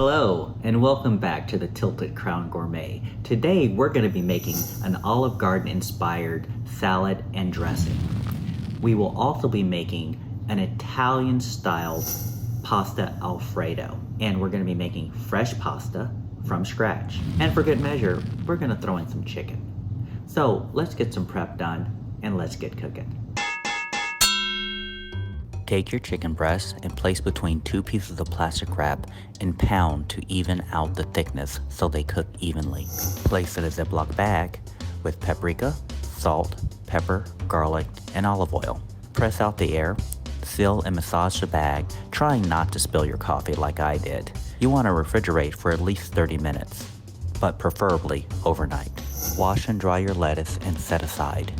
Hello, and welcome back to the Tilted Crown Gourmet. Today, we're going to be making an Olive Garden inspired salad and dressing. We will also be making an Italian styled pasta Alfredo, and we're going to be making fresh pasta from scratch. And for good measure, we're going to throw in some chicken. So let's get some prep done and let's get cooking. Take your chicken breast and place between two pieces of plastic wrap and pound to even out the thickness so they cook evenly. Place in a Ziploc bag with paprika, salt, pepper, garlic, and olive oil. Press out the air, seal and massage the bag, trying not to spill your coffee like I did. You want to refrigerate for at least 30 minutes, but preferably overnight. Wash and dry your lettuce and set aside.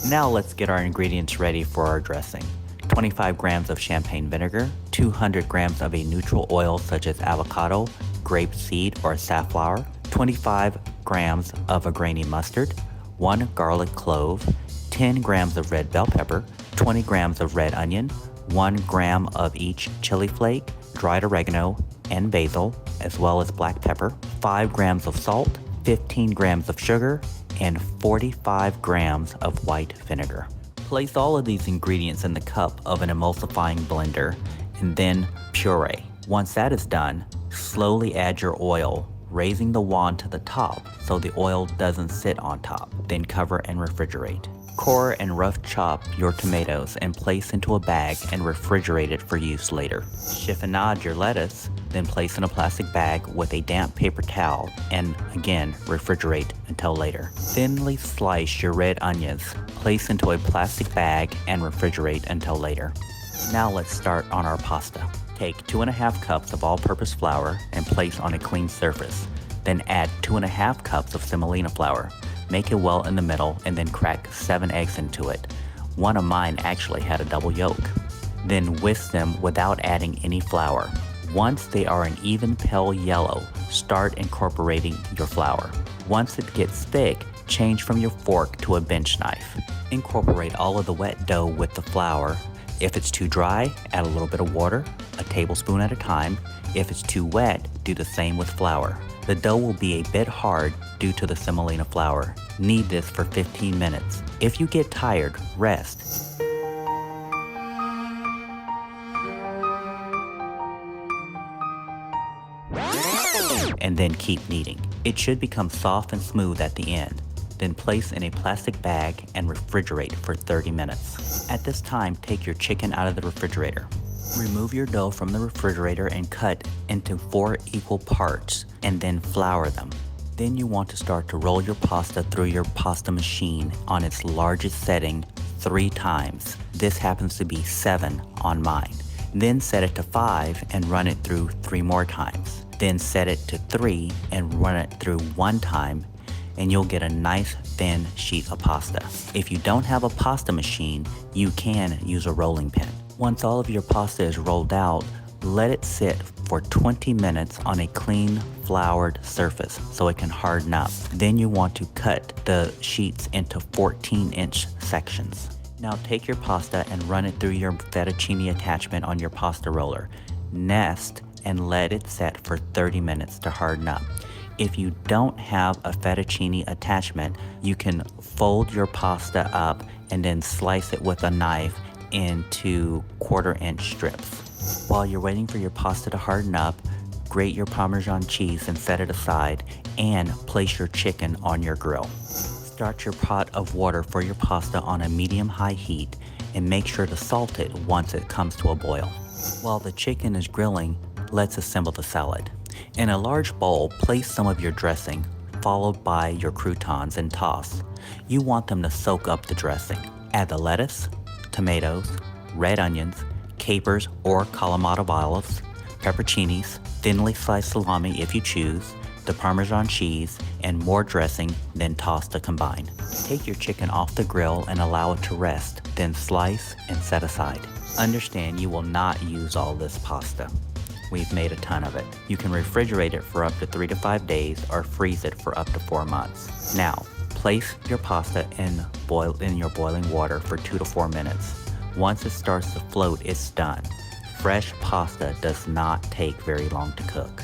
Now let's get our ingredients ready for our dressing. 25 grams of champagne vinegar, 200 grams of a neutral oil such as avocado, grapeseed, or safflower, 25 grams of a grainy mustard, 1 garlic clove, 10 grams of red bell pepper, 20 grams of red onion, 1 gram of each chili flake, dried oregano, and basil, as well as black pepper, 5 grams of salt, 15 grams of sugar, and 45 grams of white vinegar. Place all of these ingredients in the cup of an emulsifying blender and then puree. Once that is done, slowly add your oil, raising the wand to the top so the oil doesn't sit on top. Then cover and refrigerate. Core and rough chop your tomatoes and place into a bag and refrigerate it for use later. Chiffonade your lettuce, then place in a plastic bag with a damp paper towel and again refrigerate until later. Thinly slice your red onions, place into a plastic bag and refrigerate until later. Now let's start on our pasta. Take 2.5 cups of all-purpose flour and place on a clean surface. Then add 2.5 cups of semolina flour. Make it well in the middle and then crack 7 eggs into it. One of mine actually had a double yolk. Then whisk them without adding any flour. Once they are an even pale yellow, start incorporating your flour. Once it gets thick, change from your fork to a bench knife. Incorporate all of the wet dough with the flour. If it's too dry, add a little bit of water, a tablespoon at a time. If it's too wet, do the same with flour. The dough will be a bit hard due to the semolina flour. Knead this for 15 minutes. If you get tired, rest. And then keep kneading. It should become soft and smooth at the end. Then place in a plastic bag and refrigerate for 30 minutes. At this time, take your chicken out of the refrigerator. Remove your dough from the refrigerator and cut into 4 equal parts and then flour them. Then you want to start to roll your pasta through your pasta machine on its largest setting 3 times. This happens to be 7 on mine. Then set it to 5 and run it through 3 more times. Then set it to 3 and run it through 1 time, and you'll get a nice thin sheet of pasta. If you don't have a pasta machine, you can use a rolling pin. Once all of your pasta is rolled out, let it sit for 20 minutes on a clean, floured surface so it can harden up. Then you want to cut the sheets into 14-inch sections. Now take your pasta and run it through your fettuccine attachment on your pasta roller. Nest and let it set for 30 minutes to harden up. If you don't have a fettuccine attachment, you can fold your pasta up and then slice it with a knife into 1/4-inch strips. While you're waiting for your pasta to harden up, grate your Parmesan cheese and set it aside, and place your chicken on your grill. Start your pot of water for your pasta on a medium-high heat and make sure to salt it once it comes to a boil. While the chicken is grilling, let's assemble the salad. In a large bowl, place some of your dressing, followed by your croutons, and toss. You want them to soak up the dressing. Add the lettuce, tomatoes, red onions, capers or Kalamata olives, pepperoncinis, thinly sliced salami if you choose, the Parmesan cheese, and more dressing, then toss to combine. Take your chicken off the grill and allow it to rest, then slice and set aside. Understand you will not use all this pasta. We've made a ton of it. You can refrigerate it for up to 3 to 5 days or freeze it for up to 4 months. Now, place your pasta in your boiling water for 2 to 4 minutes. Once it starts to float, it's done. Fresh pasta does not take very long to cook.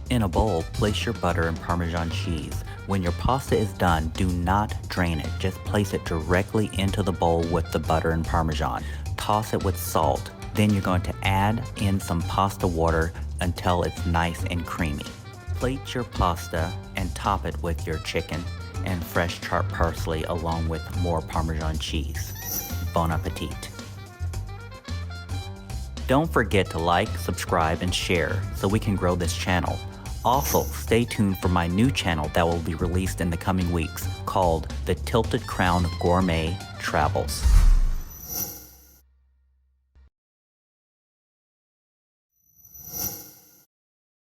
In a bowl, place your butter and Parmesan cheese. When your pasta is done, do not drain it. Just place it directly into the bowl with the butter and Parmesan. Toss it with salt. Then you're going to add in some pasta water until it's nice and creamy. Plate your pasta and top it with your chicken and fresh chopped parsley along with more Parmesan cheese. Bon appetit. Don't forget to like, subscribe, and share so we can grow this channel. Also, stay tuned for my new channel that will be released in the coming weeks called The Tilted Crown Gourmet Travels.